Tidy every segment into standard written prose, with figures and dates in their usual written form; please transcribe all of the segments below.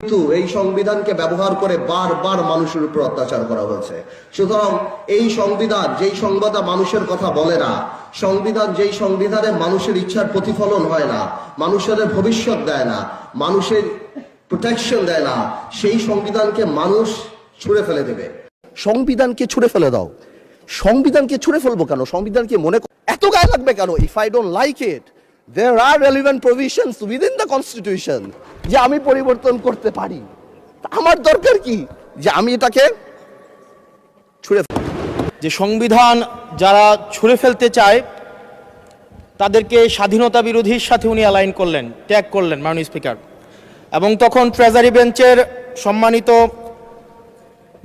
কিন্তু এই সংবিধানকে ব্যবহার করে বারবার মানুষের উপর অত্যাচার করা হয়েছে। সুতরাং এই সংবিধান যেই সংবিধান মানুষের কথা বলে না, সংবিধান যেই সংবিধানে মানুষের ইচ্ছার প্রতিফলন হয় না, মানুষের ভবিষ্যৎ দেয় না, মানুষের প্রোটেকশন দেয় না, সেই সংবিধানকে মানুষ ছুঁড়ে ফেলে দেবে। সংবিধানকে ছুঁড়ে ফেলে দাও। সংবিধানকে ছুঁড়ে ফেলবো কেন? সংবিধানকে মনে এত গায়ে লাগবে কেন? If I don't like it, there are relevant provisions within the constitution যে আমি পরিবর্তন করতে পারি। আমার দরকার কি যে আমি এটাকে ছুঁড়ে যে সংবিধান যারা ছুঁড়ে ফেলতে চায় তাদেরকে স্বাধীনতা বিরোধীর সাথে উনি অ্যালাইন করলেন, ট্যাগ করলেন মাননীয় স্পিকার। এবং তখন ট্রেজারি বেঞ্চের সম্মানিত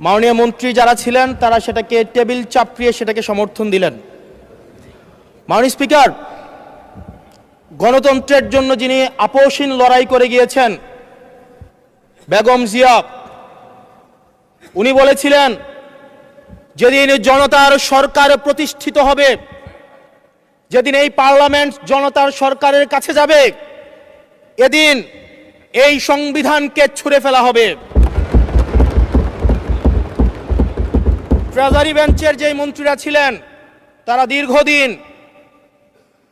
মাননীয় মন্ত্রী যারা ছিলেন তারা সেটাকে টেবিল চাপড়িয়ে সেটাকে সমর্থন দিলেন। মাননীয় স্পিকার, গণতন্ত্রের জন্য যিনি আপোষহীন লড়াই করে গিয়েছেন বেগম জিয়া, উনি বলেছিলেন যেদিন জনতার সরকার প্রতিষ্ঠিত হবে, যেদিন এই পার্লামেন্ট জনতার সরকারের কাছে যাবে, এদিন এই সংবিধানকে ছুঁড়ে ফেলা হবে। ট্রেজারি বেঞ্চের যে মন্ত্রীরা ছিলেন তারা দীর্ঘদিন,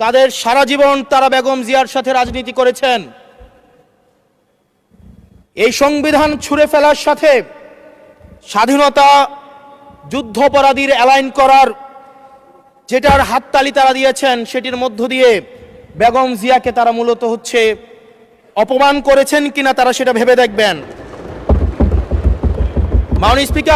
তাদের সারা জীবন তারা বেগম জিয়ার সাথে রাজনীতি করেছেন। এই সংবিধান ছুঁড়ে ফেলার সাথে স্বাধীনতা যুদ্ধাপরাধীর অ্যালাইন করার যেটার হাততালি তারা দিয়েছেন, সেটির মধ্য দিয়ে বেগম জিয়াকে তারা মূলত হচ্ছে অপমান করেছেন কিনা তারা সেটা ভেবে দেখবেন। মাননীয় স্পিকার,